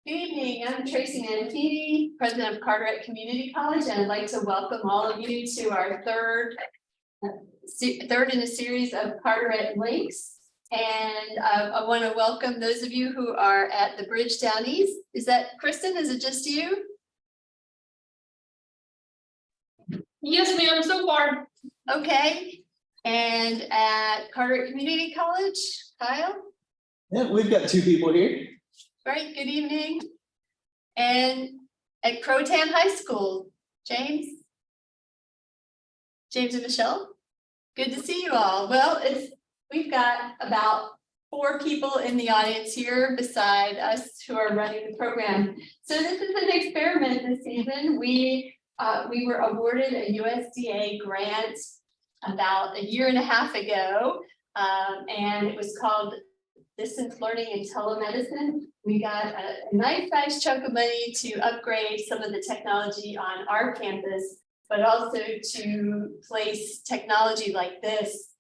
Good evening, I'm Tracy Mantini, President of Carteret Community College, and I'd like to welcome all of you to our third in a series of Carteret Links. And I want to welcome those of you who are at the bridge down east. Is that Kristen? Is it just you? Yes, ma'am, so far. Okay. And at Carteret Community College, Kyle? Yeah, we've got two people here. Right, good evening. And at Croatan High School, James and Michelle, good to see you all. Well, we've got about 4 people in the audience here beside us who are running the program. So this is an experiment this season. We were awarded a USDA grant about a year and a half ago, and it was called Distance Learning and Telemedicine. We got a nice chunk of money to upgrade some of the technology on our campus, but also to place technology like this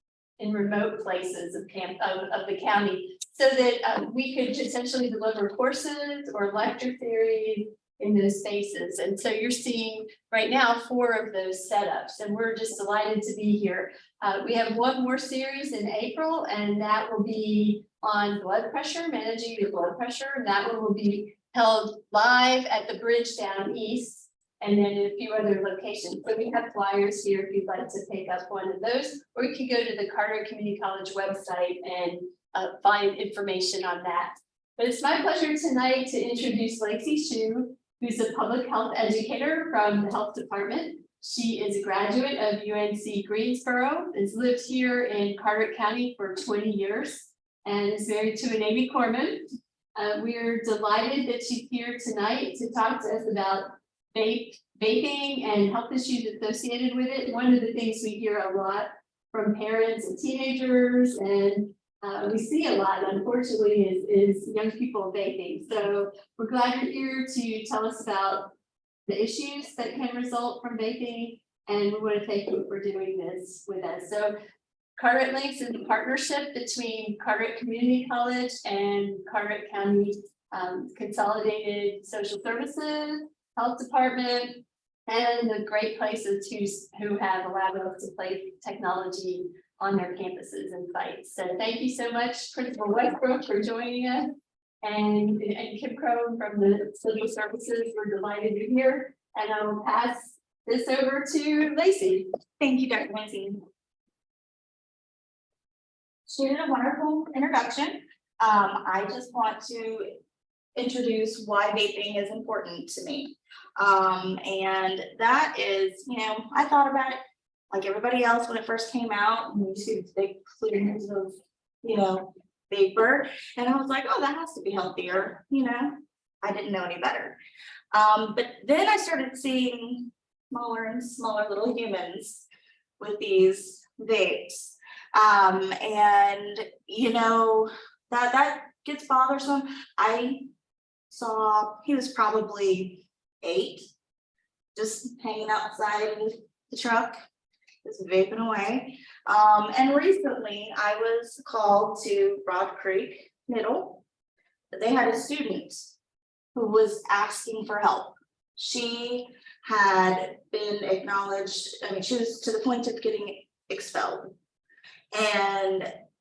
in remote places of the county, so that we could potentially deliver courses or lecture series in those spaces. And so you're seeing right now 4 of those setups, and we're just delighted to be here. We have one more series in April, and that will be on blood pressure, managing your blood pressure. And that one will be held live at the bridge down east, and then in a few other locations. So we have flyers here if you'd like to pick up one of those, or you can go to the Carteret Community College website and find information on that. But it's my pleasure tonight to introduce Lacey Hsu, who's a public health educator from the health department. She is a graduate of UNC Greensboro, has lived here in Carteret County for 20 years, and is married to a Navy corpsman. We're delighted that she's here tonight to talk to us about vaping and health issues associated with it. One of the things we hear a lot from parents and teenagers, and we see a lot, unfortunately, is young people vaping. So we're glad you're here to tell us about the issues that can result from vaping, and we want to thank you for doing this with us. So Carteret Links is a partnership between Carteret Community College and Carteret County Consolidated Social Services, Health Department, and the great places who have allowed us to place technology on their campuses and sites. So thank you so much, Principal Westbrook, for joining us, and Kim Crow from the Social Services. We're delighted you're here, and I will pass this over to Lacey. Thank you, Dr. Lindsay. She did a wonderful introduction. I just want to introduce why vaping is important to me. And that is, I thought about it like everybody else when it first came out, and you see these big plumes of, vapor. And I was like, oh, that has to be healthier. I didn't know any better. But then I started seeing smaller and smaller little humans with these vapes. And that gets bothersome. I saw he was probably 8, just hanging outside the truck, just vaping away. And recently I was called to Broad Creek Middle. They had a student who was asking for help. She had been acknowledged, she was to the point of getting expelled.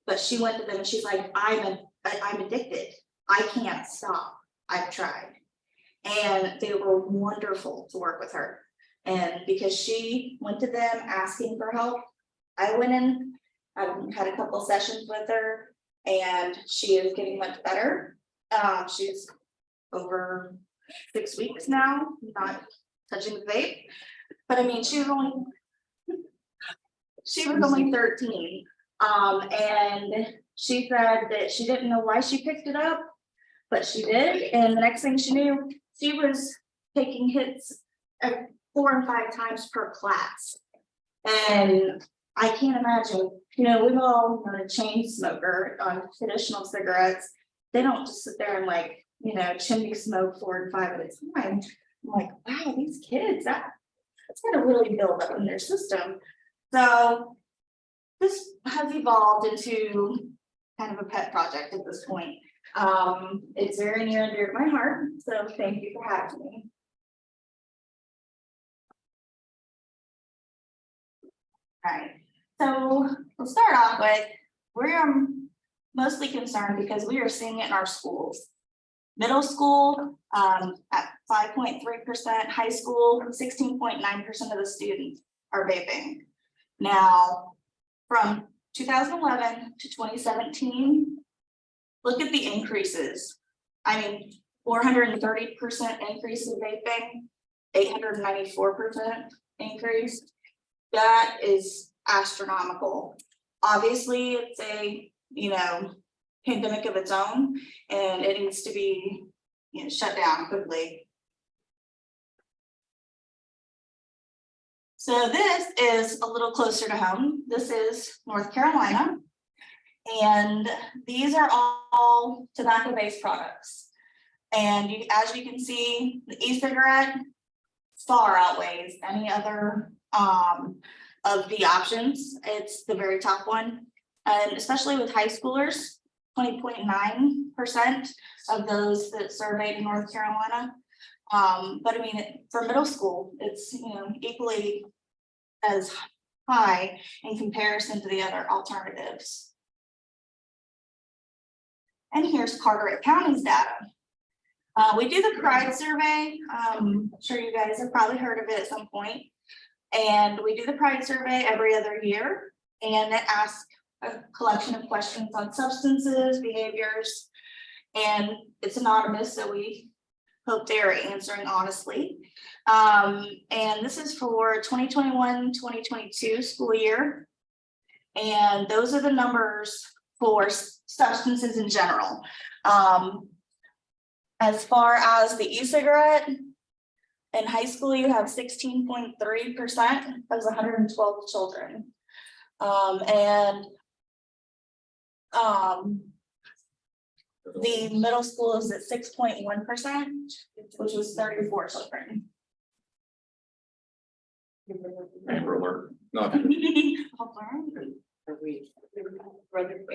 But she went to them and she's like, I'm addicted. I can't stop. I've tried. And they were wonderful to work with her. And because she went to them asking for help, I went in, I had a couple sessions with her, and she is getting much better. She's over 6 weeks now, not touching the vape. But she was only 13. And she said that she didn't know why she picked it up, but she did. And the next thing she knew, she was taking hits 4 and 5 times per class. And I can't imagine, we've all known a chain smoker on traditional cigarettes. They don't just sit there and chimney smoke 4 and 5 at a time. I'm like, wow, these kids, that's gonna really build up in their system. So this has evolved into kind of a pet project at this point. It's very near and dear to my heart, so thank you for having me. Right, so we'll start off with, we're mostly concerned because we are seeing it in our schools. Middle school, at 5.3%, high school, 16.9% of the students are vaping. Now, from 2011 to 2017, look at the increases. I mean, 430% increase in vaping, 894% increase. That is astronomical. Obviously, it's a, pandemic of its own, and it needs to be, shut down quickly. So this is a little closer to home. This is North Carolina. And these are all tobacco-based products. And as you can see, the e-cigarette far outweighs any other of the options. It's the very top one. And especially with high schoolers, 20.9% of those that surveyed in North Carolina. But I mean, for middle school, it's equally as high in comparison to the other alternatives. And here's Carteret County's data. We do the Pride survey. I'm sure you guys have probably heard of it at some point. And we do the Pride survey every other year, and it asks a collection of questions on substances, behaviors, and it's anonymous, so we hope they are answering honestly. And this is for 2021-2022 school year. And those are the numbers for substances in general. As far as the e-cigarette, in high school, you have 16.3%, that was 112 children. The middle school is at 6.1%, which was 34 children. Amber alert. Not. I'll learn.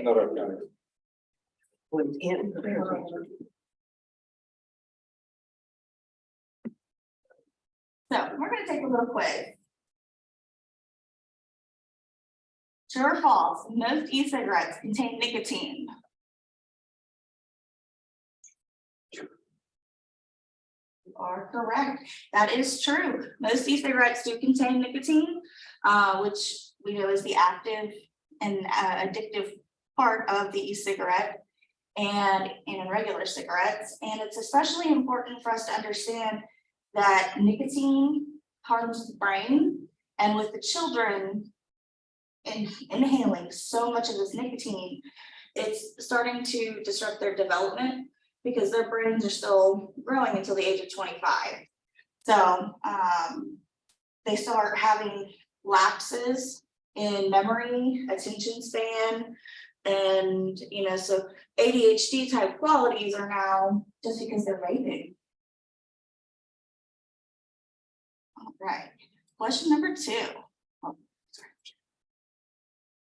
Not our county. So we're going to take a little quiz. True or false, most e-cigarettes contain nicotine. You are correct. That is true. Most e-cigarettes do contain nicotine, which we know is the active and addictive part of the e-cigarette and in regular cigarettes. And it's especially important for us to understand that nicotine harms the brain, and with the children inhaling so much of this nicotine, it's starting to disrupt their development because their brains are still growing until the age of 25. So they start having lapses in memory, attention span, and so ADHD type qualities are now just because they're vaping. All right, question number 2. Oh, sorry.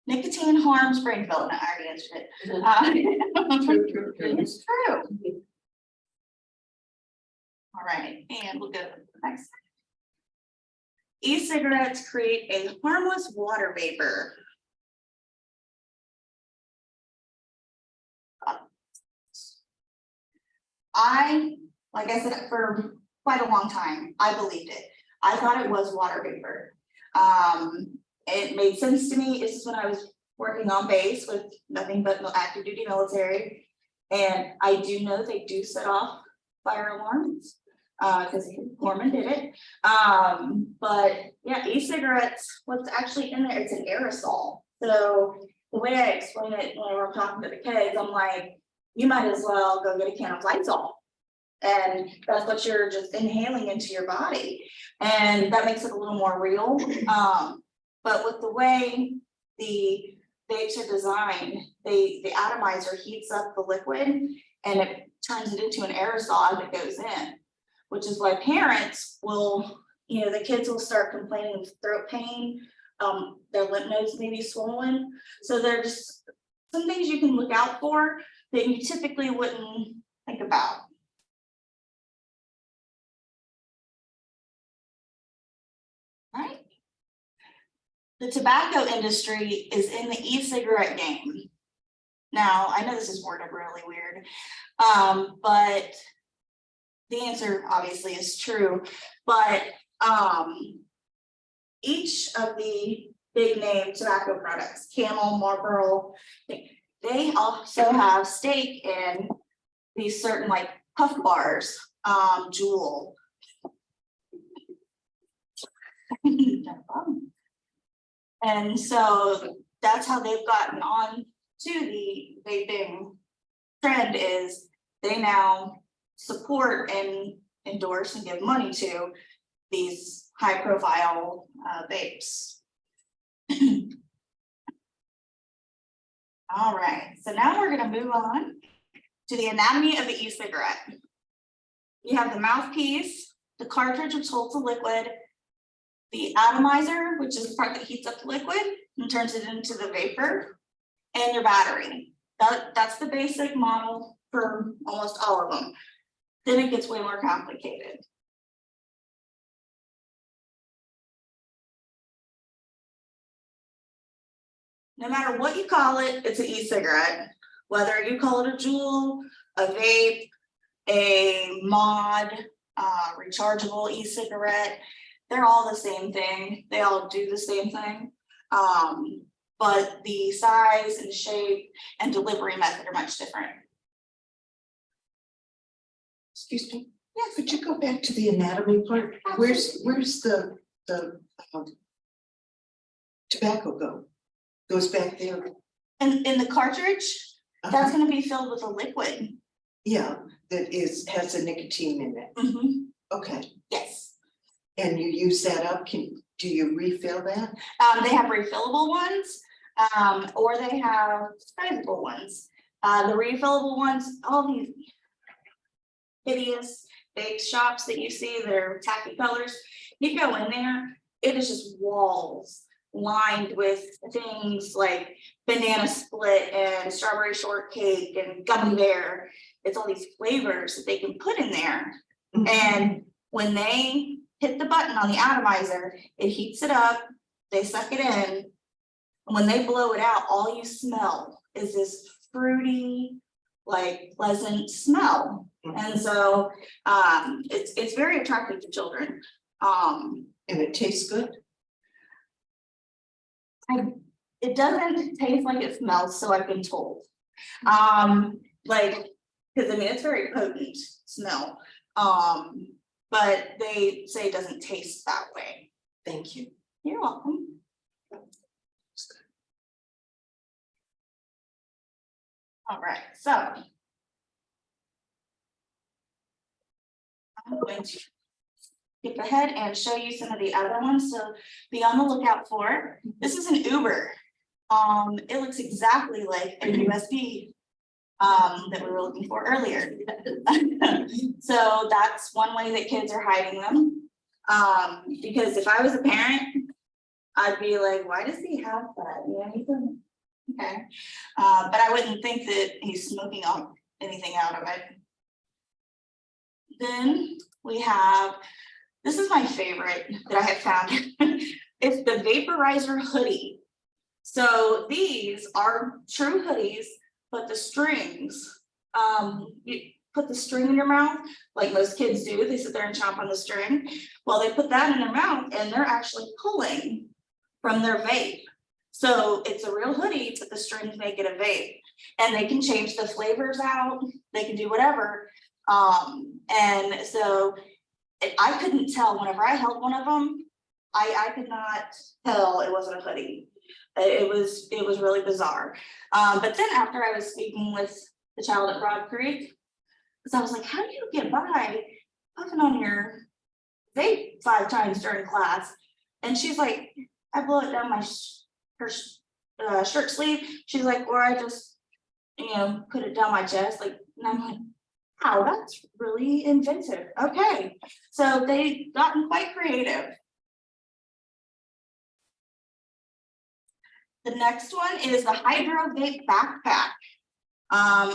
Nicotine harms brain development. I already answered it. It's true. All right, and we'll go to the next. E-cigarettes create a harmless water vapor. Like I said, for quite a long time, I believed it. I thought it was water vapor. It made sense to me. This is when I was working on base with nothing but active duty military. And I do know they do set off fire alarms because Corman did it. But yeah, e-cigarettes, what's actually in there, it's an aerosol. So the way I explain it when we're talking to the kids, I'm like, you might as well go get a can of Lysol. And that's what you're just inhaling into your body. And that makes it a little more real. But with the way the vapes are designed, the atomizer heats up the liquid and it turns it into an aerosol as it goes in, which is why parents will, the kids will start complaining of throat pain, their lymph nodes may be swollen. So there's some things you can look out for, that you typically wouldn't think about. Right? The tobacco industry is in the e-cigarette game. Now, I know this is worded really weird, but the answer obviously is true, but each of the big name tobacco products, Camel, Marlboro, they also have stake in these certain like puff bars, Juul. No problem. And so that's how they've gotten on to the vaping trend, is they now support and endorse and give money to these high profile vapes. All right, so now we're gonna move on to the anatomy of the e-cigarette. You have the mouthpiece, the cartridge which holds the liquid, the atomizer, which is the part that heats up the liquid and turns it into the vapor, and your battery. That's the basic model for almost all of them. Then it gets way more complicated. No matter what you call it, it's an e-cigarette. Whether you call it a Juul, a vape, a mod, rechargeable e-cigarette, they're all the same thing. They all do the same thing. But the size and shape and delivery method are much different. Excuse me, yeah, could you go back to the anatomy part? Where's the tobacco go? Goes back there? And in the cartridge, that's gonna be filled with a liquid. Yeah, that has a nicotine in it. Okay, Yes. and you use that up, do you refill that? They have refillable ones, or they have disposable ones. The refillable ones, all these hideous vape shops that you see, they're tacky colors. You go in there, it is just walls lined with things like banana split and strawberry shortcake and gummy bear. It's all these flavors that they can put in there. And when they hit the button on the atomizer, it heats it up, they suck it in. And when they blow it out, all you smell is this fruity, like pleasant smell. And so it's very attractive to children. And it tastes good? It doesn't taste like it smells, so I've been told. Like, because I mean, it's very potent smell. But they say it doesn't taste that way. Thank you. You're welcome. All right, so I'm going to skip ahead and show you some of the other ones, so be on the lookout for. This is an Uber. It looks exactly like a USB that we were looking for earlier. So that's one way that kids are hiding them. Because if I was a parent, I'd be like, why does he have that? Yeah, he's okay. But I wouldn't think that he's smoking anything out of it. Then we have, this is my favorite that I have found. It's the vaporizer hoodie. So these are true hoodies, but the strings, you put the string in your mouth, like most kids do. They sit there and chomp on the string. Well, they put that in their mouth and they're actually pulling from their vape. So it's a real hoodie, but the strings make it a vape. And they can change the flavors out. They can do whatever. And so I couldn't tell whenever I held one of them, I could not tell it wasn't a hoodie. It was really bizarre. But then after I was speaking with the child at Broad Creek, because I was like, how do you get by puffing on your vape 5 times during class? And she's like, I blow it down my her shirt sleeve. She's like, or I just, put it down my chest. Like, and I'm like, wow, that's really inventive. Okay, so they've gotten quite creative. The next one is the Hydro Vape Backpack.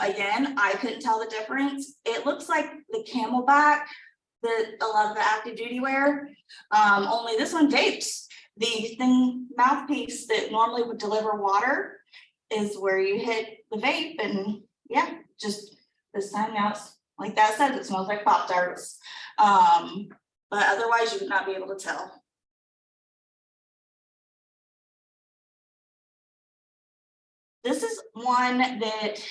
Again, I couldn't tell the difference. It looks like the Camelback that a lot of the active duty wear, only this one vapes. The thing mouthpiece that normally would deliver water is where you hit the vape, and yeah, just this time now it's like that says, it smells like Pop-Tarts. But otherwise you would not be able to tell. This is one that,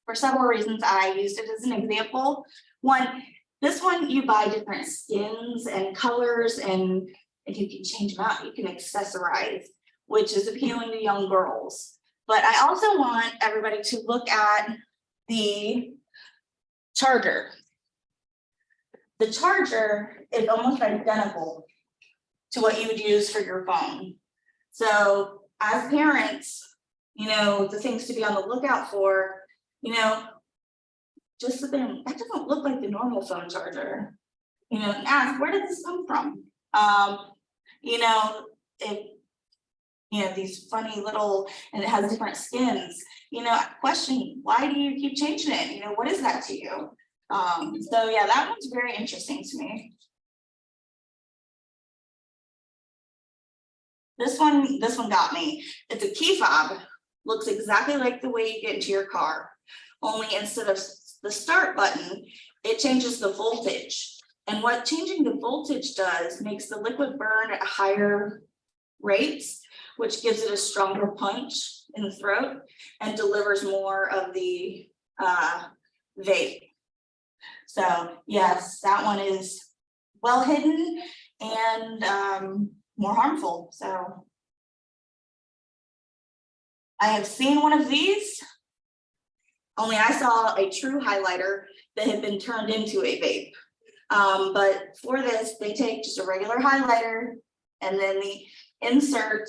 for several reasons, I used it as an example. One, this one you buy different skins and colors, and you can change them out. You can accessorize, which is appealing to young girls. But I also want everybody to look at the charger. The charger is almost identical to what you would use for your phone. So as parents, you know, the things to be on the lookout for, you know, just sit there, that doesn't look like the normal phone charger. You know, and ask, where did this come from? You know, if, you know, these funny little, and it has different skins, you know, question, why do you keep changing it? You know, what is that to you? So yeah, that one's very interesting to me. This one got me. It's a key fob, looks exactly like the way you get into your car, only instead of the start button, it changes the voltage. And what changing the voltage does makes the liquid burn at higher rates, which gives it a stronger punch in the throat and delivers more of the vape. So yes, that one is well hidden and more harmful. So I have seen one of these, only I saw a true highlighter that had been turned into a vape. But for this, they take just a regular highlighter, and then the insert,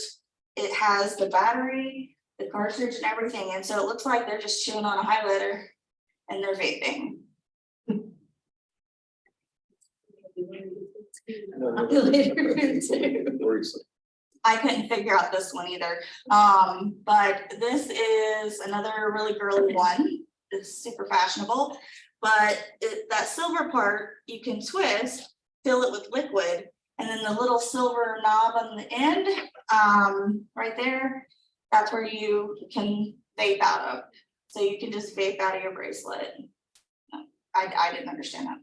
it has the battery, the cartridge, and everything. And so it looks like they're just chewing on a highlighter and they're vaping. I couldn't figure out this one either. But this is another really girly one. It's super fashionable, but that silver part you can twist, fill it with liquid, and then the little silver knob on the end, right there, that's where you can vape out of. So you can just vape out of your bracelet. I didn't understand that.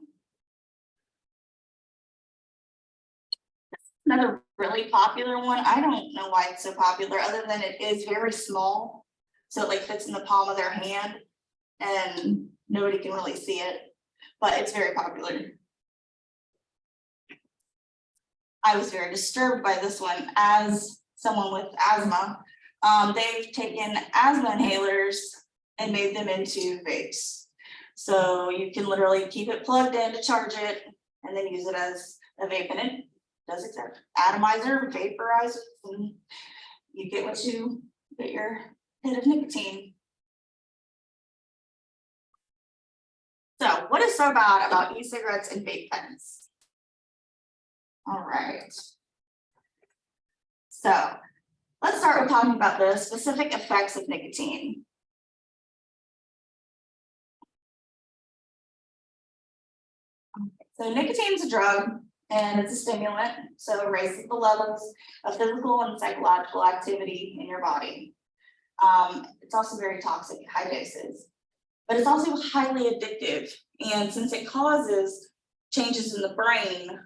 Another really popular one. I don't know why it's so popular, other than it is very small. So it like fits in the palm of their hand and nobody can really see it, but it's very popular. I was very disturbed by this one as someone with asthma. They've taken asthma inhalers and made them into vapes. So you can literally keep it plugged in to charge it and then use it as a vape, and it does exactly atomizer, vaporizes, and you get what you get, your hit of nicotine. So what is so bad about e-cigarettes and vape pens? All right. So let's start with talking about the specific effects of nicotine. So nicotine is a drug and it's a stimulant, so it raises the levels of physical and psychological activity in your body. It's also very toxic at high doses, but it's also highly addictive. And since it causes changes in the brain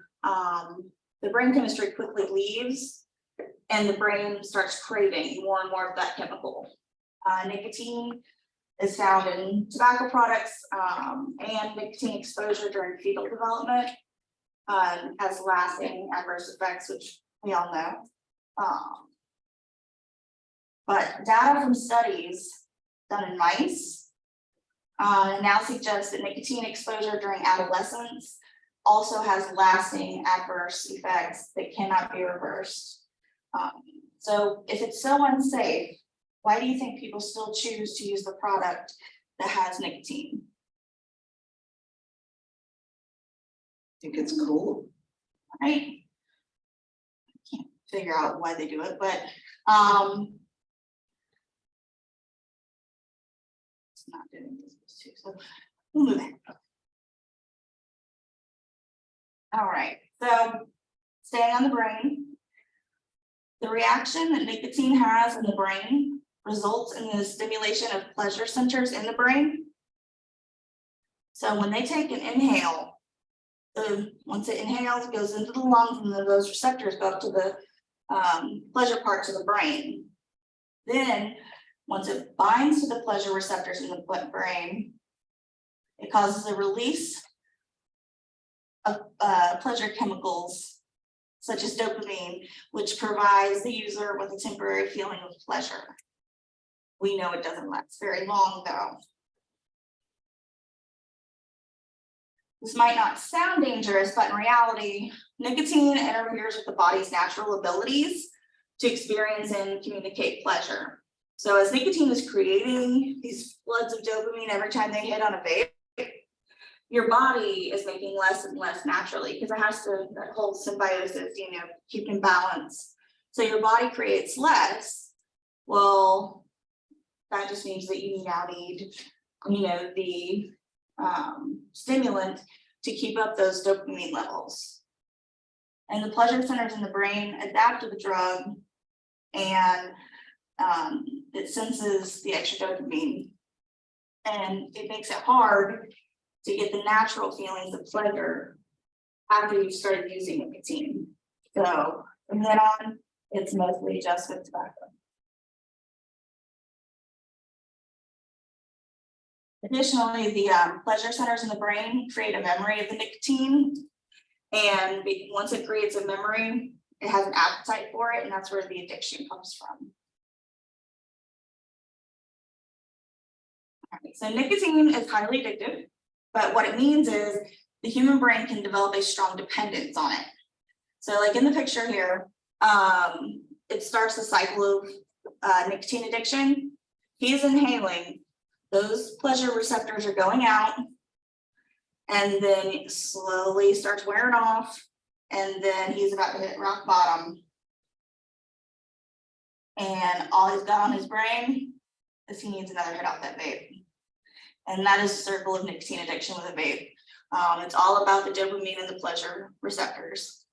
chemistry quickly leaves and the brain starts craving more and more of that chemical. Nicotine is found in tobacco products and nicotine exposure during fetal development has lasting adverse effects, which we all know. But data from studies done in mice now suggests that nicotine exposure during adolescence also has lasting adverse effects that cannot be reversed. So if it's so unsafe, why do you think people still choose to use the product that has nicotine? Think it's cool. Right? I can't figure out why they do it, but it's not doing this. too, so we'll move it. All right, so staying on the brain. The reaction that nicotine has in the brain results in the stimulation of pleasure centers in the brain. So when they take an inhale, once it inhales, it goes into the lungs, and then those receptors go up to the pleasure parts of the brain. Then, once it binds to the pleasure receptors in the brain, it causes a release of pleasure chemicals such as dopamine, which provides the user with a temporary feeling of pleasure. We know it doesn't last very long, though. This might not sound dangerous, but in reality, nicotine interferes with the body's natural abilities to experience and communicate pleasure. So as nicotine is creating these floods of dopamine every time they hit on a vape, your body is making less and less naturally, because it has to, that whole symbiosis, keep in balance. So your body creates less. Well, that just means that you now need, the stimulant to keep up those dopamine levels. And the pleasure centers in the brain adapt to the drug, and it senses the extra dopamine, and it makes it hard to get the natural feelings of pleasure after you've started using nicotine. So from then on, it's mostly just with tobacco. Additionally, the pleasure centers in the brain create a memory of the nicotine, and once it creates a memory, it has an appetite for it, and that's where the addiction comes from. All right, so nicotine is highly addictive, but what it means is the human brain can develop a strong dependence on it. So like in the picture here, it starts the cycle of nicotine addiction. He's inhaling, those pleasure receptors are going out, and then it slowly starts wearing off, and then he's about to hit rock bottom. And all he's got on his brain is he needs another hit off that vape. And that is the circle of nicotine addiction with a vape. It's all about the dopamine and the pleasure receptors.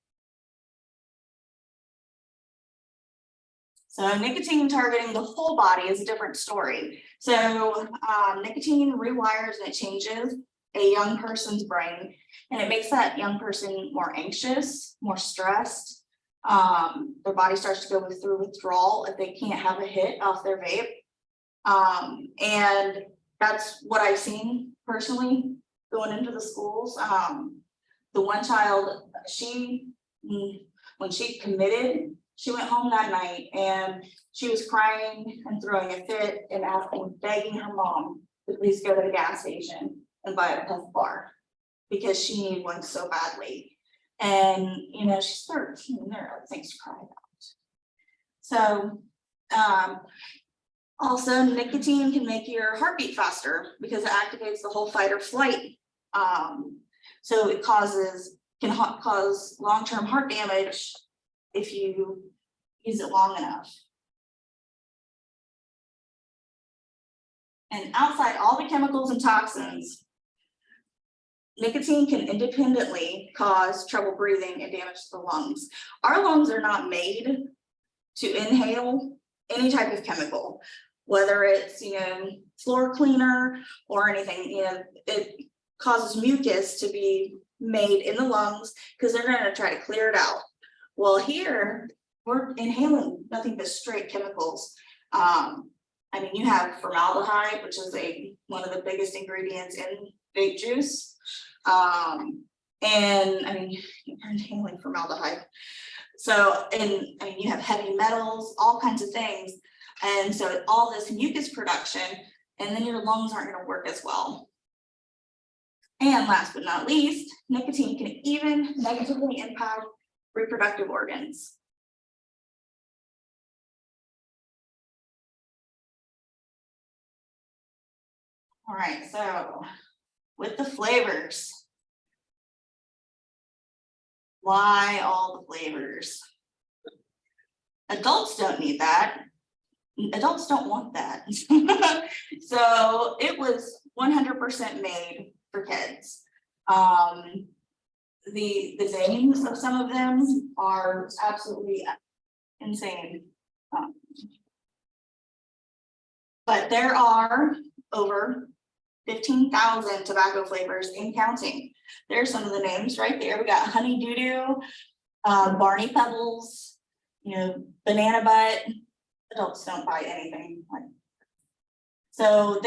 So nicotine targeting the whole body is a different story. So nicotine rewires and it changes a young person's brain, and it makes that young person more anxious, more stressed. Their body starts to go through withdrawal if they can't have a hit off their vape. And that's what I've seen personally going into the schools. The one child, when she committed, she went home that night and she was crying and throwing a fit and asking, begging her mom to please go to the gas station and buy a puff bar because she needed one so badly. And she's 13, there are things to cry about. So also, nicotine can make your heartbeat faster because it activates the whole fight or flight. So it can cause long-term heart damage if you use it long enough. And outside all the chemicals and toxins, nicotine can independently cause trouble breathing and damage to the lungs. Our lungs are not made to inhale any type of chemical, whether it's floor cleaner or anything. It causes mucus to be made in the lungs because they're going to try to clear it out. Well, here we're inhaling nothing but straight chemicals. You have formaldehyde, which is one of the biggest ingredients in vape juice. You're inhaling formaldehyde. So, you have heavy metals, all kinds of things. And so all this mucus production, and then your lungs aren't going to work as well. And last but not least, nicotine can even negatively impact reproductive organs. All right, so with the flavors, why all the flavors? Adults don't need that. Adults don't want that. So it was 100% made for kids. The names of some of them are absolutely insane. But there are over 15,000 tobacco flavors and counting. There's some of the names right there. We got Honey Doo Doo, Barney Pebbles, you know, Banana Butt. Adults don't buy anything like. So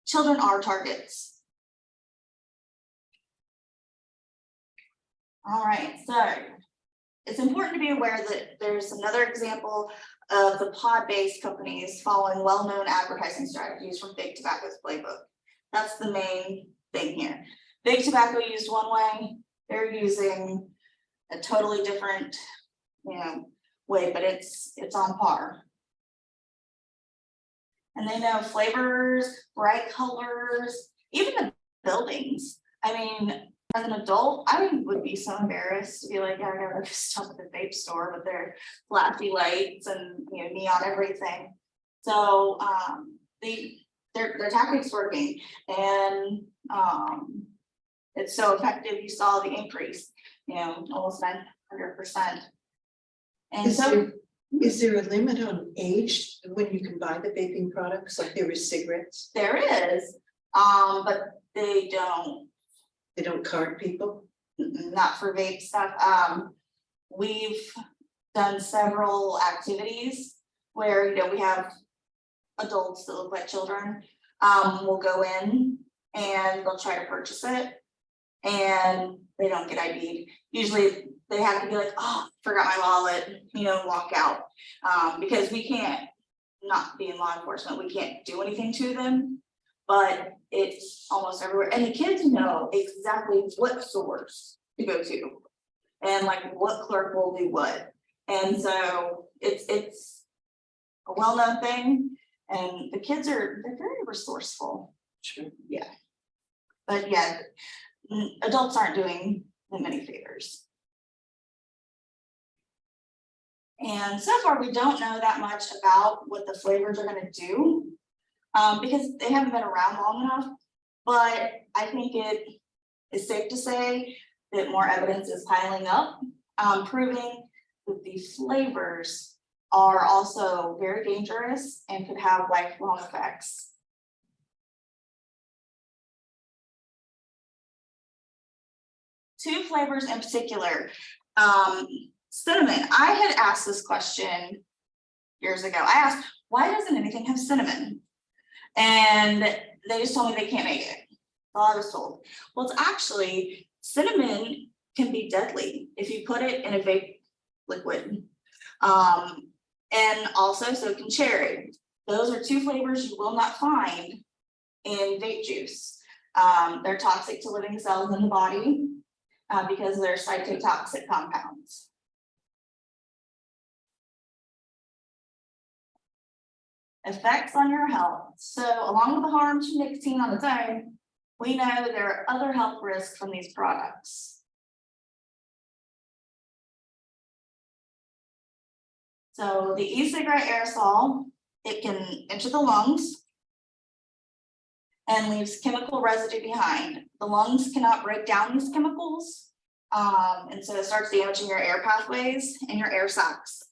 children are targets. All right, so it's important to be aware that there's another example of the pod-based companies following well-known advertising strategies from Big Tobacco's playbook. That's the main thing here. Big Tobacco used one way, they're using a totally different, way, but it's on par. And they know flavors, bright colors, even the buildings. I mean, as an adult, I would be so embarrassed to be like, yeah, I gotta stop at the vape store with their flashy lights and neon everything. So their tactics working, and it's so effective. You saw the increase, almost 900%. And Is there a limit on age when you can buy the vaping products, like there is cigarettes? there is, but they don't. They don't card people? Not for vape stuff. We've done several activities where, we have adults that look like children. Will go in and they'll try to purchase it and they don't get ID'd. Usually they have to be like, oh, forgot my wallet, walk out. Because we can't, not be in law enforcement, we can't do anything to them. But it's almost everywhere, and the kids know exactly what stores to go to, and like what clerk will do what, and so it's a well-known thing, and the kids they're very resourceful. Sure. Yeah, but yeah, adults aren't doing them any favors. And so far, we don't know that much about what the flavors are going to do. Because they haven't been around long enough, but I think it is safe to say that more evidence is piling up, proving that the flavors are also very dangerous and could have lifelong effects. Two flavors in particular, cinnamon. I had asked this question years ago. I asked, why doesn't anything have cinnamon? And they just told me they can't make it. All I was told. Well, it's actually, cinnamon can be deadly if you put it in a vape liquid. And also so can cherry. Those are two flavors you will not find in vape juice. They're toxic to living cells in the body because they're cytotoxic compounds. Effects on your health. So along with the harms from nicotine on its own, we know there are other health risks from these products. So the e-cigarette aerosol, it can enter the lungs and leaves chemical residue behind. The lungs cannot break down these chemicals, and so it starts damaging your air pathways and your air sacs.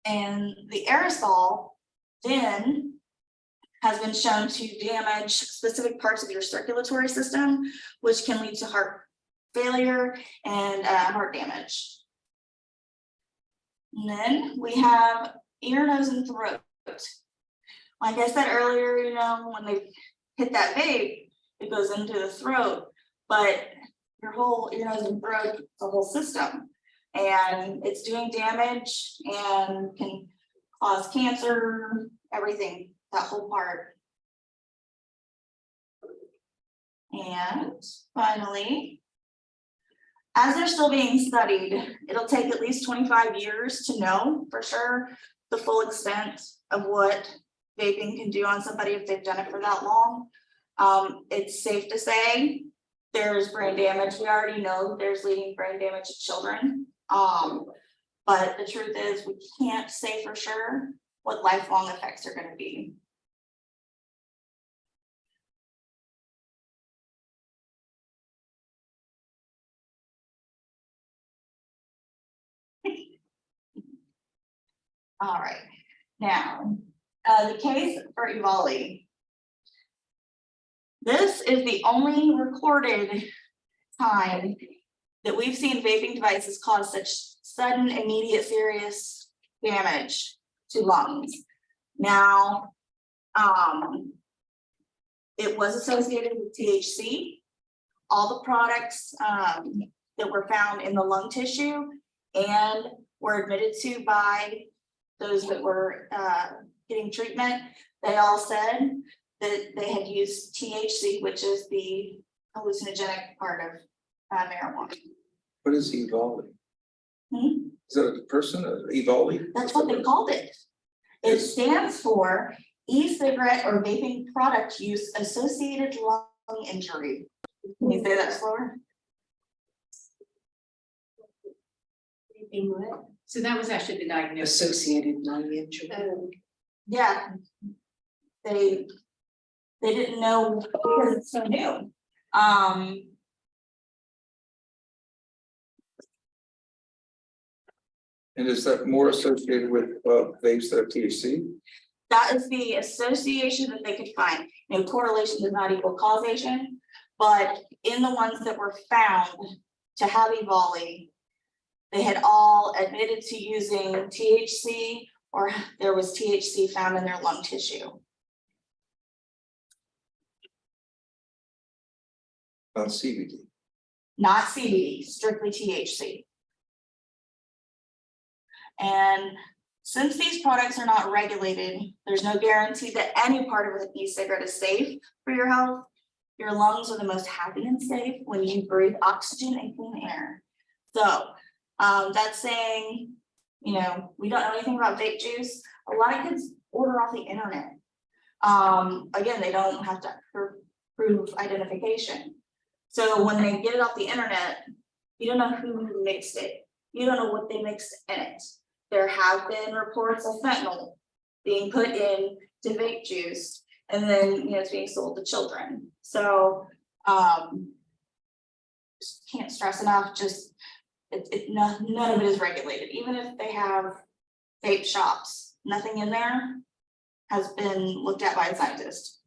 And the aerosol then has been shown to damage specific parts of your circulatory system, which can lead to heart failure and heart damage. And then we have ear, nose, and throat. Like I said earlier, when they hit that vape, it goes into the throat, but your whole ear, nose, and throat, the whole system. And it's doing damage and can cause cancer, everything, that whole part. And finally, as they're still being studied, it'll take at least 25 years to know for sure the full extent of what vaping can do on somebody if they've done it for that long. It's safe to say there's brain damage. We already know there's leading brain damage to children. But the truth is we can't say for sure what lifelong effects are going to be. All right, now, the case for Evoli. This is the only recorded time that we've seen vaping devices cause such sudden, immediate, serious damage to lungs. Now, it was associated with THC. All the products that were found in the lung tissue and were admitted to by those that were getting treatment, they all said that they had used THC, which is the hallucinogenic part of marijuana. What is Evoli? Hmm? Is that a person, Evoli? That's what they called it. It stands for e-cigarette or vaping product use associated lung injury. Can you say that slower? So that was actually the diagnosis. Associated lung injury. Yeah. They didn't know because it's so new. And is that more associated with vapes that have THC? That is the association that they could find. You know, correlation does not equal causation, but in the ones that were found to have Evoli, they had all admitted to using THC or there was THC found in their lung tissue. On CBD. Not CBD, strictly THC. And since these products are not regulated, there's no guarantee that any part of an e-cigarette is safe for your health. Your lungs are the most happy and safe when you breathe oxygen and clean air. So that's saying, you know, we don't know anything about vape juice. A lot of kids order off the internet. Again, they don't have to prove identification. So when they get it off the internet, you don't know who mixed it. You don't know what they mixed in it. There have been reports of fentanyl being put in to vape juice and then, you know, it's being sold to children. So just can't stress enough, just none of it is regulated. Even if they have vape shops, nothing in there has been looked at by a scientist.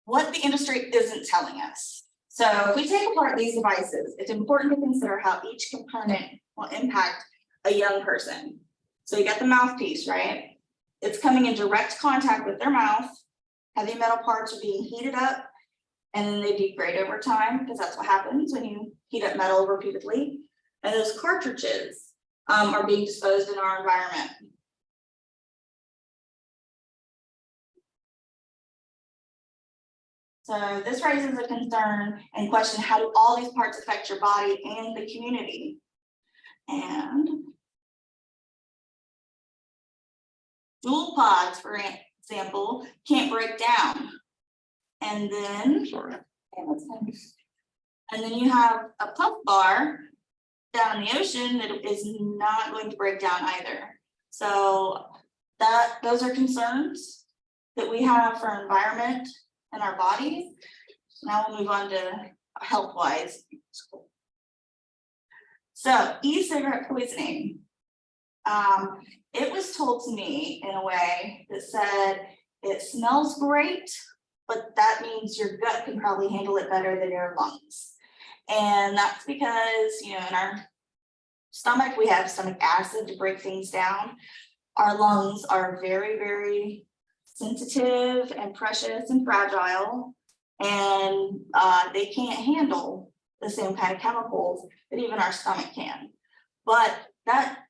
What the industry isn't telling us. So if we take apart these devices, it's important to consider how each component will impact a young person. So you got the mouthpiece, right? It's coming in direct contact with their mouth. Heavy metal parts are being heated up and then they degrade over time because that's what happens when you heat up metal repeatedly. And those cartridges are being disposed in our environment. So this raises a concern and question, how do all these parts affect your body and the community? And dual pods, for example, can't break down. And then, Sorry. and then you have a puff bar down in the ocean that is not going to break down either. So those are concerns that we have for our environment and our bodies. Now we'll move on to health-wise. So e-cigarette poisoning. It was told to me in a way that said it smells great, but that means your gut can probably handle it better than your lungs. And that's because, you know, in our stomach, we have stomach acid to break things down. Our lungs are very, very sensitive and precious and fragile, and they can't handle the same kind of chemicals that even our stomach can. But that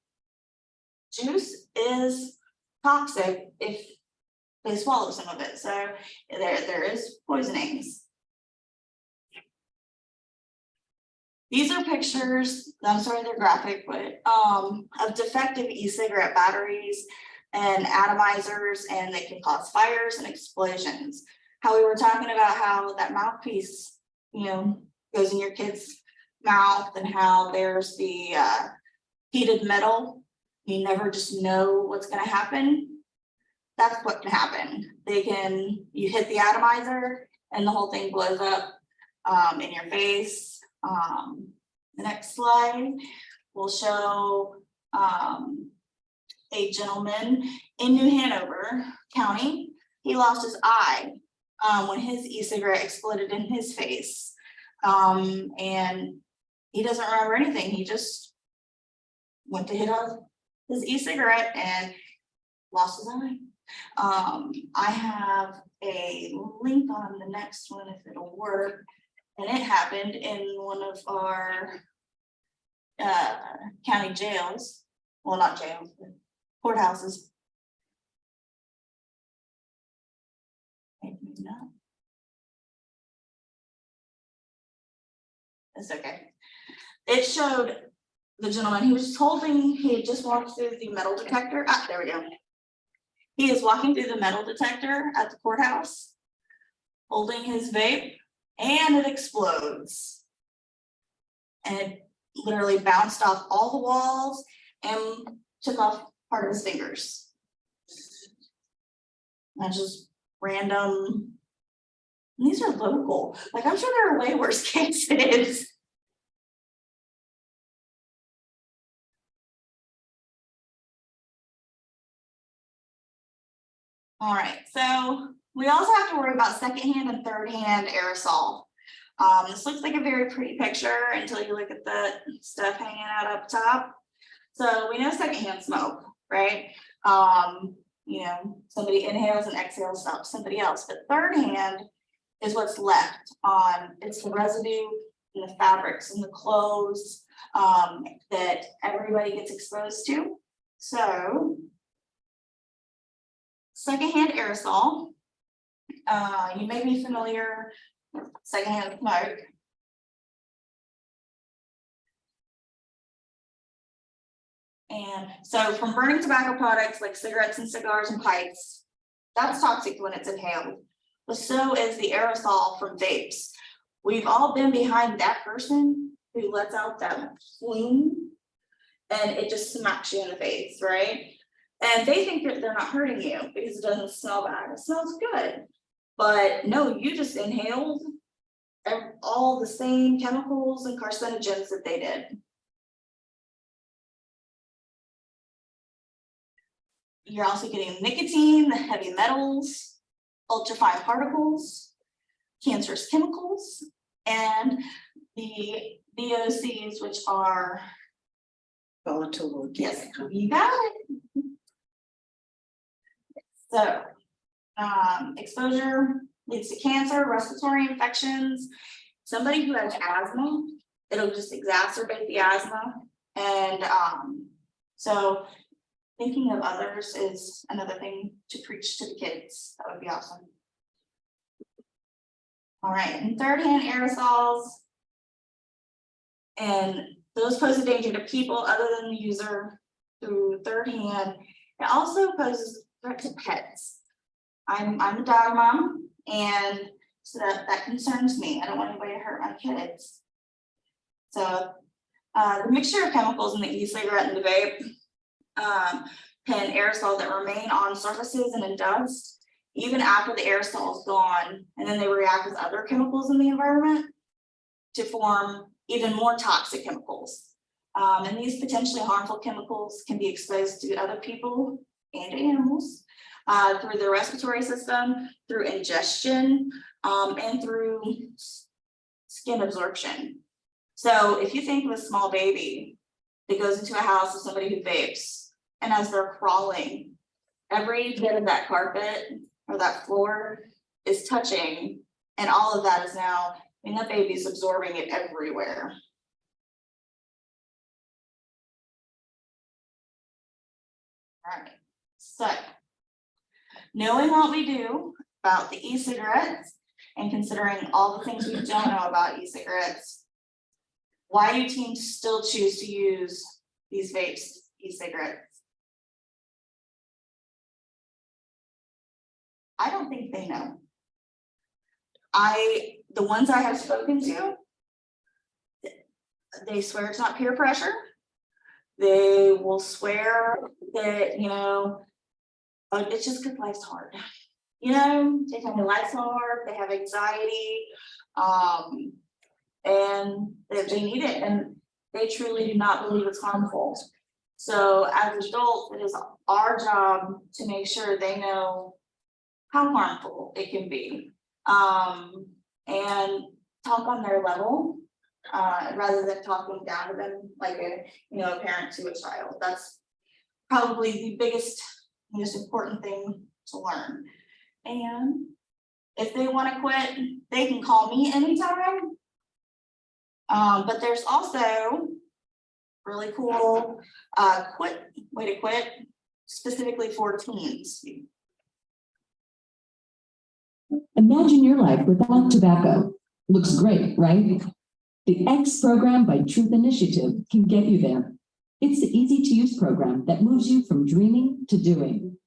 juice is toxic if they swallow some of it. So there is poisonings. These are pictures, I'm sorry they're graphic, but of defective e-cigarette batteries and atomizers, and they can cause fires and explosions. How we were talking about how that mouthpiece, you know, goes in your kid's mouth, and how there's the heated metal. You never just know what's going to happen. That's what can happen. You hit the atomizer and the whole thing blows up in your face The next slide will show a gentleman in New Hanover County. He lost his eye when his e-cigarette exploded in his face. And he doesn't remember anything. He just went to hit on his e-cigarette and lost his eye. I have a link on the next one if it'll work. And it happened in one of our county jails. Well, not jails, but courthouses. Maybe not. It's okay. It showed the gentleman, he had just walked through the metal detector. Ah, there we go. He is walking through the metal detector at the courthouse, holding his vape, and it explodes. And it literally bounced off all the walls and took off part of his fingers. That's just random. And these are local. Like, I'm sure there are way worse cases. All right, so we also have to worry about secondhand and thirdhand aerosol. This looks like a very pretty picture until you look at the stuff hanging out up top. So we know secondhand smoke, right? You know, somebody inhales and exhales somebody else, but thirdhand is what's left on, it's the residue in the fabrics and the clothes that everybody gets exposed to. So secondhand aerosol, you may be familiar with secondhand smoke. And so from burning tobacco products like cigarettes and cigars and pipes, that's toxic when it's inhaled. But so is the aerosol from vapes. We've all been behind that person who lets out that plume and it just smacks you in the face, right? And they think that they're not hurting you because it doesn't smell bad. It smells good. But no, you just inhaled all the same chemicals and carcinogens that they did. You're also getting nicotine, the heavy metals, ultrafine particles, cancerous chemicals, and the VOCs, which are, Volatile organic. yes, you got it. So, exposure leads to cancer, respiratory infections. Somebody who has asthma, it'll just exacerbate the asthma. And so thinking of others is another thing to preach to the kids. That would be awesome. All right, and thirdhand aerosols, and those pose a danger to people other than the user through thirdhand. It also poses a threat to pets. I'm a dog mom, and so that concerns me. I don't want anybody to hurt my kids. So the mixture of chemicals in the e-cigarette and the vape can aerosol that remain on surfaces and in dust, even after the aerosol is gone, and then they react with other chemicals in the environment to form even more toxic chemicals. And these potentially harmful chemicals can be exposed to other people and animals through the respiratory system, through ingestion, and through skin absorption. So if you think of a small baby that goes into a house with somebody who vapes, and as they're crawling, every bit of that carpet or that floor is touching, and all of that is now, I mean, that baby's absorbing it everywhere. All right, so knowing what we do about the e-cigarettes and considering all the things we don't know about e-cigarettes, why do teens still choose to use these vapes, e-cigarettes? I don't think they know. The ones I have spoken to, they swear it's not peer pressure. They will swear that, you know, it's just because life's hard. You know, they tell me life's hard, they have anxiety. and that they need it, and they truly do not believe it's harmful. So as adults, it is our job to make sure they know how harmful it can be. And talk on their level, rather than talking down to them like a parent to a child. That's probably the biggest, most important thing to learn. And if they want to quit, they can call me anytime. But there's also really cool way to quit specifically for teens. Imagine your life without tobacco. Looks great, right? The X program by Truth Initiative can get you there. It's the easy-to-use program that moves you from dreaming to doing.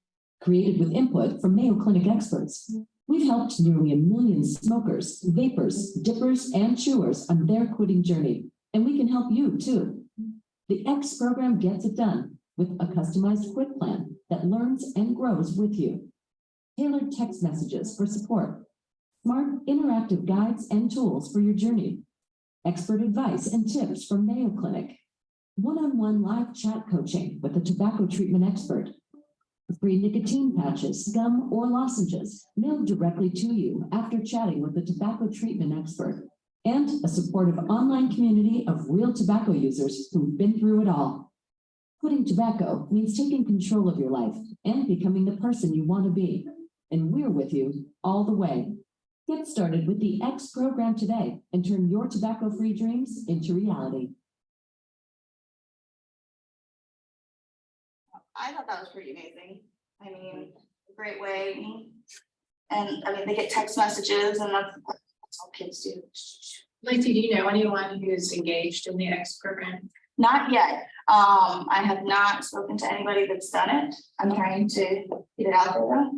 Created with input from Mayo Clinic experts, we've helped nearly 1 million smokers, vapors, dippers, and chewers on their quitting journey, and we can help you too. The X program gets it done with a customized quit plan that learns and grows with you. Tailored text messages for support, smart interactive guides and tools for your journey, expert advice and tips from Mayo Clinic, one-on-one live chat coaching with a tobacco treatment expert, free nicotine patches, gum, or lozenges mailed directly to you after chatting with a tobacco treatment expert, and a supportive online community of real tobacco users who've been through it all. Quitting tobacco means taking control of your life and becoming the person you want to be. And we're with you all the way. Get started with the X program today and turn your tobacco-free dreams into reality. I thought that was pretty amazing. I mean, great way. And I mean, they get text messages, and that's all kids do. Lacey, do you know anyone who's engaged in the X program? Not yet. I have not spoken to anybody that's done it. I'm trying to get it out there though,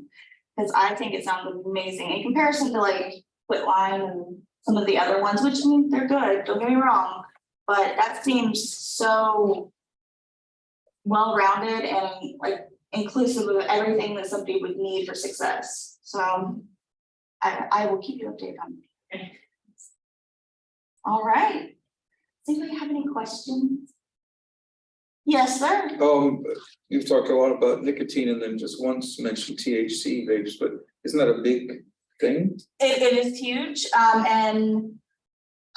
because I think it sounds amazing in comparison to like Quitline and some of the other ones, which I mean, they're good, don't get me wrong, but that seems so well-rounded and like inclusive of everything that somebody would need for success. So I will keep you updated on it. All right. Does anybody have any questions? Yes, sir. You've talked a lot about nicotine and then just once mentioned THC vapes, but isn't that a big thing? It is huge. And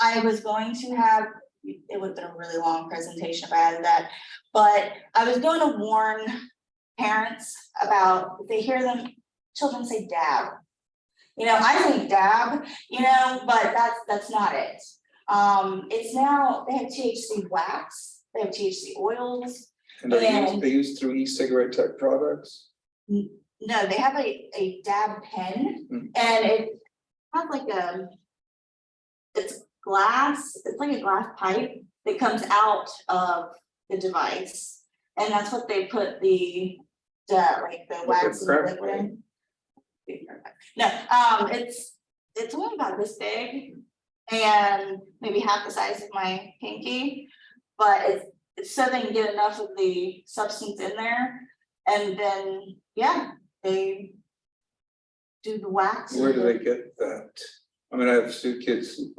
I was going to have, it would have been a really long presentation if I added that, but I was going to warn parents about, if they hear them, children say dab. I say dab, but that's not it. It's now, they have THC wax, they have THC oils. And they use through e-cigarette type products? No, they have a dab pen, and it has like it's glass, it's like a glass pipe that comes out of the device. And that's what they put the wax and the liquid in. No, it's only about this big and maybe half the size of my pinky, but it's so they can get enough of the substance in there, and then they do the wax. Where do they get that? I mean, I have two kids who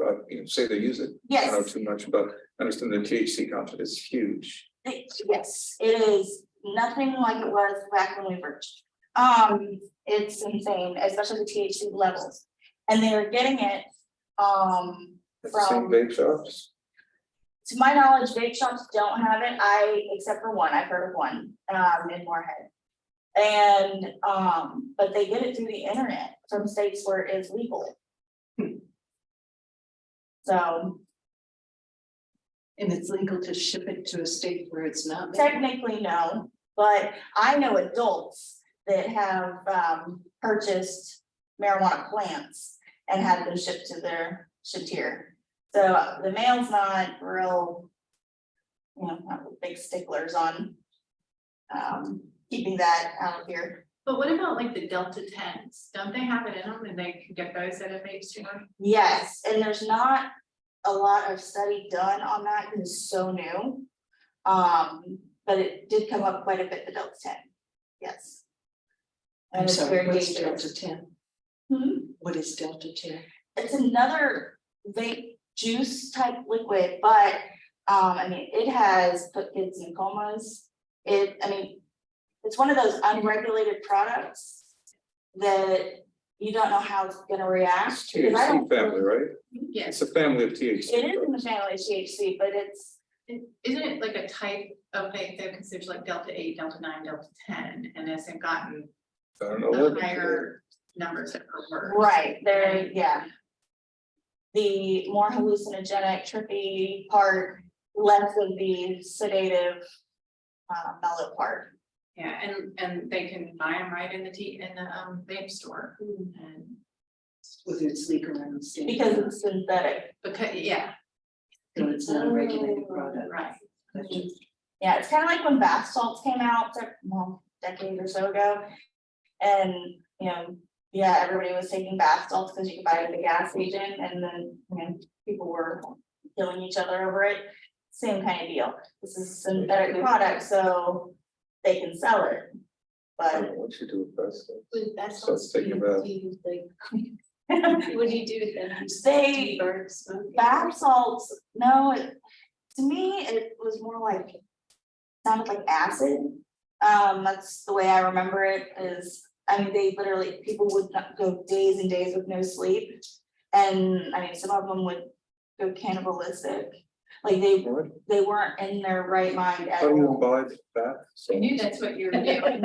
say they use it. I don't know too much, but I understand the THC content is huge. Yes, it is nothing like it was back when we were. It's insane, especially the THC levels, and they were getting it At the same vape shops? To my knowledge, vape shops don't have it. Except for one, I've heard of one in Moorhead. And but they get it through the internet from states where it is legal. So. And it's legal to ship it to a state where it's not? Technically, no, but I know adults that have purchased marijuana plants and had them shipped here. So the mail's not real, not big sticklers on keeping that out of here. But what about like the Delta 10s? Don't they have it in them and they can get those at a vape store? Yes, and there's not a lot of study done on that because it's so new. But it did come up quite a bit, the Delta 10. Yes. And I'm it's sorry, very what's dangerous. Delta 10? Hmm? What is Delta 10? It's another vape juice type liquid, but I mean, it has put kids in comas. It's one of those unregulated products that you don't know how it's gonna react. It's because I THC don't- family, right? Yes, It's a family of THC. It is in the family of THC, but it's, isn't it like a type of vape though, because there's like Delta 8, Delta 9, Delta 10, and as it gotten I don't know the what. higher numbers that are worse. right, there, yeah. The more hallucinogenic, trippy part, less of the sedative, mellow part. Yeah, and they can buy them right in the vape store. And Whether it's legal or not. Because it's synthetic. because, yeah, So it's not a regulated product. right. Yeah, it's kind of like when bath salts came out, well, decade or so ago. And, yeah, everybody was taking bath salts because you could buy it at the gas station, and then, people were killing each other over it. Same kind of deal. This is a synthetic product, so they can sell it. I But don't know what you do with that. That's So it's taking about. what do you do with them? They- Burn, smoke? bath salts, no, to me, it was more like, sounded like acid. That's the way I remember it is, they literally, people would not go days and days with no sleep. And some of them would go cannibalistic, like What? they weren't in their right mind at How do you all. buy that? I knew that's what you were doing.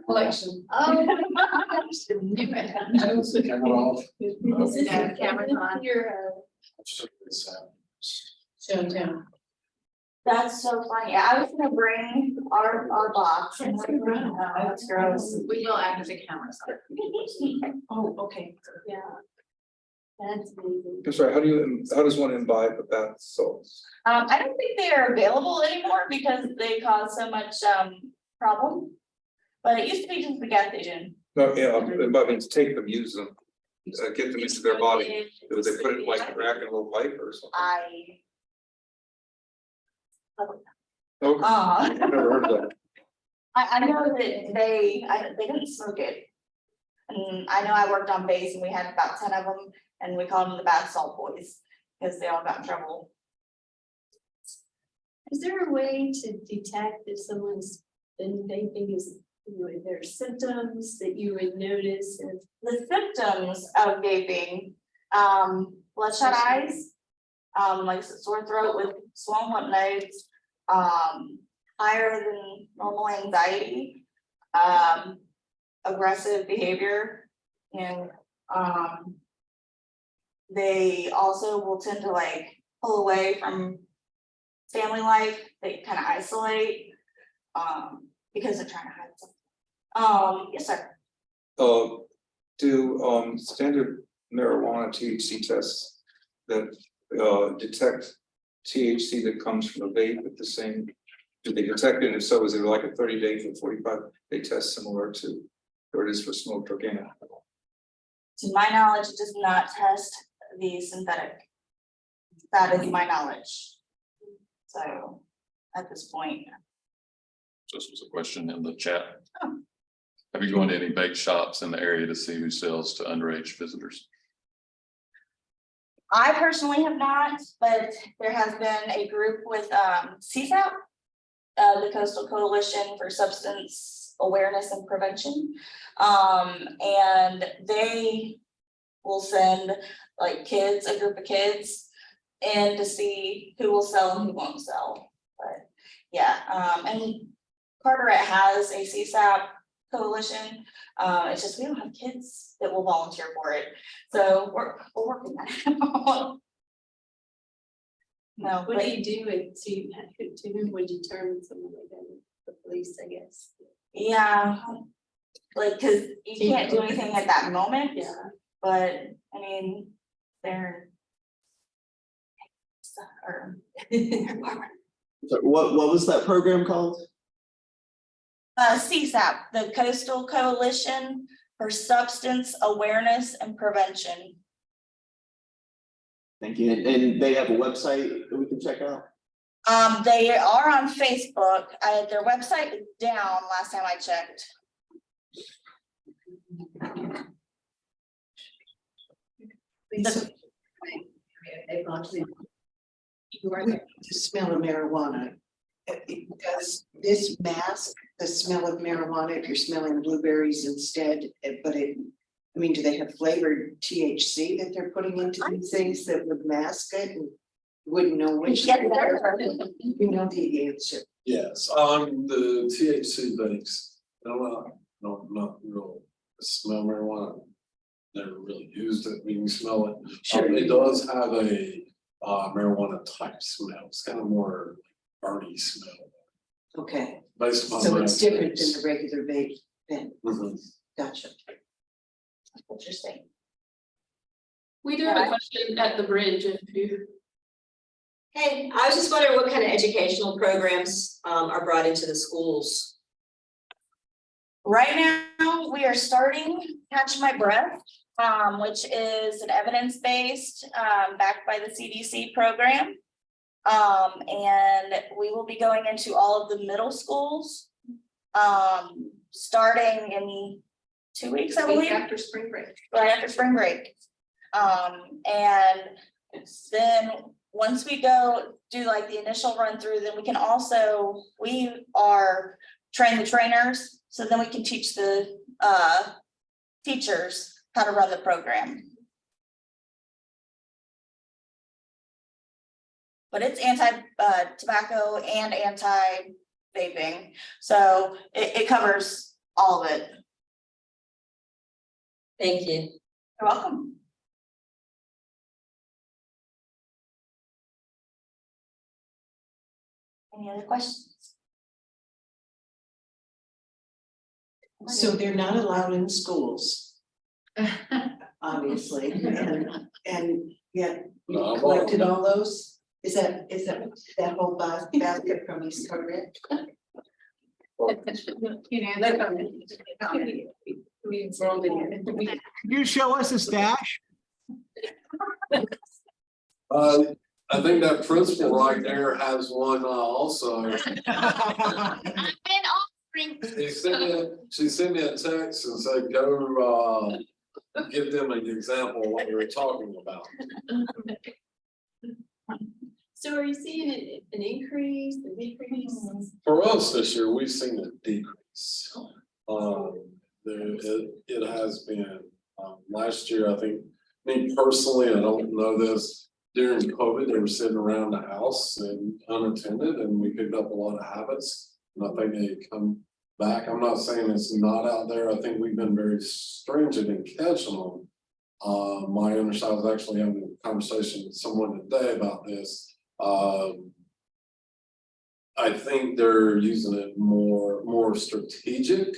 Collection. Oh. Is this Yeah, camera's on. your, Showdown. That's so funny, I was gonna bring our box. And it's gross. We will add the cameras on. Oh, okay. Yeah. That's amazing. I'm sorry, how does one imbibe the bath salts? I don't think they are available anymore because they cause so much problem. But it used to be just the gas station. No, yeah, imbibe means take them, use them, get them into their body. Do they put it in like a rack and a little pipe or something? Okay, I've never heard of that. I know that they didn't smoke it. And I know I worked on base and we had about 10 of them and we called them the bath salt boys because they all got in trouble. Is there a way to detect if someone's been vaping, is, if there are symptoms that you would notice? If The symptoms of vaping, bloodshot eyes, like sore throat with swollen lymph nodes, higher than normal anxiety, aggressive behavior, and they also will tend to like pull away from family life. They kind of isolate because they're trying to hide something. Yes, sir. Do standard marijuana THC tests that detect THC that comes from a vape at the same, do they detect it? And if so, is it like a 30-day to 45-day test similar to where it is for smoked organic? To my knowledge, it does not test the synthetic. That is my knowledge. So at this point, Just was a question in the chat. Have you gone to any bake shops in the area to see who sells to underage visitors? I personally have not, but there has been a group with CSAP, the Coastal Coalition for Substance Awareness and Prevention. And they will send like kids, a group of kids, in to see who will sell and who won't sell. But yeah, and Carteret has a CSAP coalition. It's just we don't have kids that will volunteer for it. So we're working on it. No, what but do you do to whom would you turn someone like that? The police, I guess. yeah, like, cause you can't do anything at that moment, Yeah. but I mean, they're. Or. So what was that program called? CSAP, the Coastal Coalition for Substance Awareness and Prevention. Thank you. And they have a website that we can check out? They are on Facebook. Their website is down last time I checked. with the smell of marijuana. Does this mask the smell of marijuana if you're smelling blueberries instead? But I mean, do they have flavored THC that they're putting into these things that would mask it and wouldn't know which? Yeah, You know the answer. Yes, the THC vapes, no, not real, smell marijuana. Never really used it, you can smell it. Sure. It does have a marijuana type smell, it's kind of more burny smell. Okay, Based upon so my it's different than experience. the regular vape then. Mhm. Gotcha. Interesting. We do have a question at the bridge if you. Hey, I was just wondering what kind of educational programs are brought into the schools? Right now, we are starting Catch My Breath, which is an evidence-based, backed by the CDC program. And we will be going into all of the middle schools, starting in 2 weeks, I believe. After spring break. Right after spring break. And then once we go do like the initial run through, then we are train the trainers. So then we can teach the teachers how to run the program. But it's anti-tobacco and anti-vaping. So it covers all of it. Thank you. You're welcome. Any other questions? So they're not allowed in schools, obviously, and yet you No, collected all those? Is that whole basket from East Carteret? You know, they're coming. We rolled in here. Could you show us a stash? I think that principal right there has one also. She sent me a text and said, go give them an example of what we were talking about. So are you seeing an increase, a decrease? For us this year, we've seen a decrease. It has been, last year, I think, me personally, I don't know this, during COVID, they were sitting around the house and unattended, and we picked up a lot of habits. And I think they come back. I'm not saying it's not out there. I think we've been very stringent in catching them. My underside was actually having a conversation with someone today about this. I think they're using it more strategic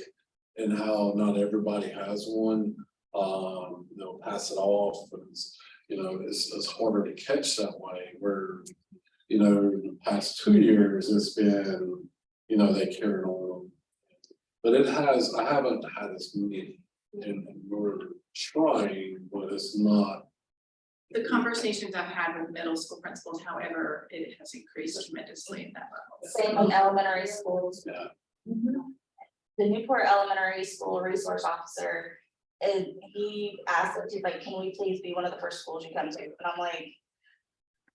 in how not everybody has one. They'll pass it off. It's harder to catch that way where, the past 2 years, it's been, they carried on. But I haven't had as many, and we're trying, but it's not. The conversations I've had with middle school principals, however, it has increased tremendously in that level. Same with elementary schools. Yeah. The Newport Elementary School Resource Officer, and he asked us, he's like, can we please be one of the first schools you come to? And I'm like,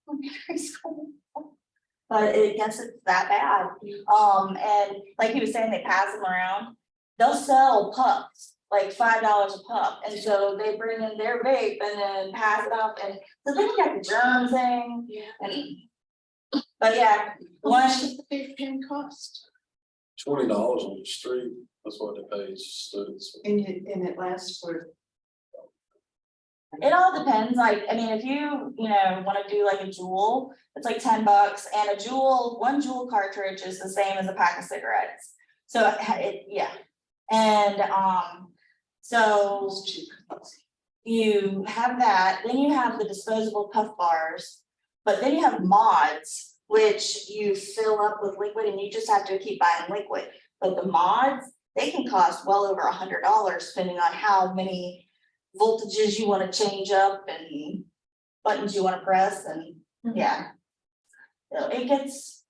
elementary school. But I guess it's that bad. And like he was saying, they pass them around. They'll sell pups, like $5 a pup. And so they bring in their vape and then pass it up. And so then you got the germ thing. And, but yeah, What's the vape pen cost? $20 on the street, that's what they pay students. And it lasts for. it all depends. Like, I mean, if you want to do like a Juul, it's like $10, and one Juul cartridge is the same as a pack of cigarettes. So yeah. And so you have that, then you have the disposable puff bars, but then you have mods, which you fill up with liquid and you just have to keep buying liquid. But the mods, they can cost well over $100 depending on how many voltages you want to change up and buttons you want to press, and yeah. So it gets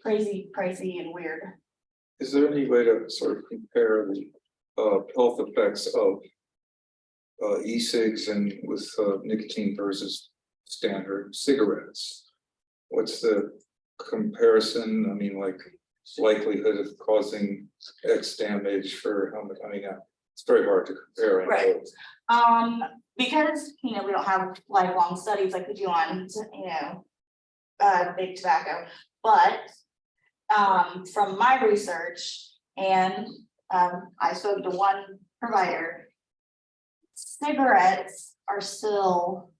crazy, pricey and weird. Is there any way to sort of compare the health effects of e-cigs and with nicotine versus standard cigarettes. What's the comparison? I mean, like likelihood of causing X damage for how much, I mean, it's very hard to compare. I know. Right. Because, we don't have lifelong studies like we do on, big tobacco, but from my research and, I spoke to one provider, cigarettes are still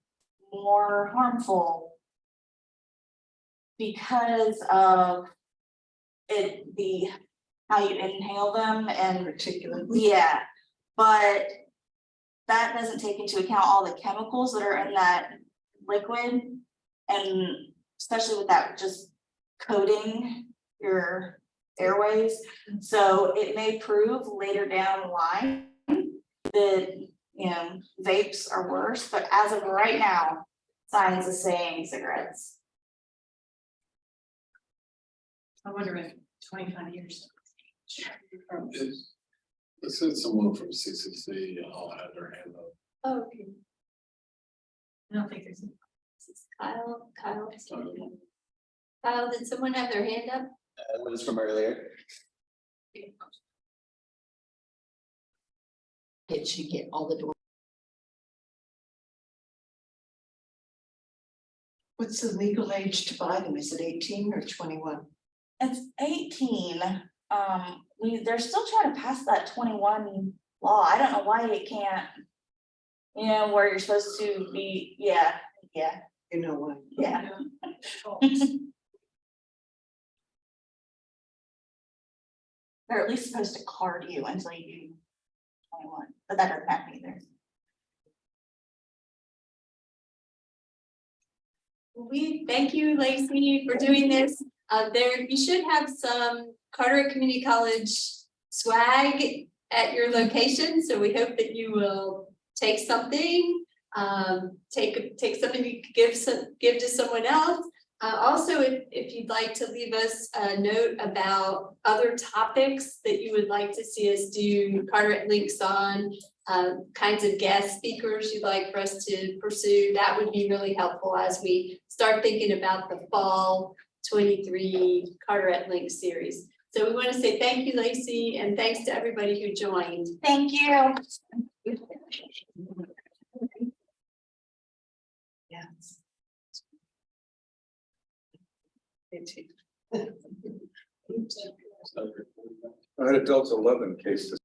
more harmful because of how you inhale them and Particularly. yeah, but that doesn't take into account all the chemicals that are in that liquid. And especially with that just coating your airways. So it may prove later down the line that, vapes are worse, but as of right now, science is saying cigarettes. I wonder if 25 years. This is someone from CCC, I'll have their hand up. Oh, okay. I don't think there's. This is Kyle, Kyle, did someone have their hand up? That was from earlier. It should get all the door. What's the legal age to buy them? Is it 18 or 21? It's 18. They're still trying to pass that 21 law. I don't know why it can't. Where you're supposed to be, yeah. You know what? Yeah. They're at least supposed to card you until you do 21, but that doesn't happen either. We thank you, Lacey, for doing this. You should have some Carteret Community College swag at your location, so we hope that you will take something, take something you could give to someone else. Also, if you'd like to leave us a note about other topics that you would like to see us do Carteret links on, kinds of guest speakers you'd like for us to pursue, that would be really helpful as we start thinking about the fall 23 Carteret Link series. So we want to say thank you, Lacey, and thanks to everybody who joined. Thank you. Yes. I had a Delta 11 case this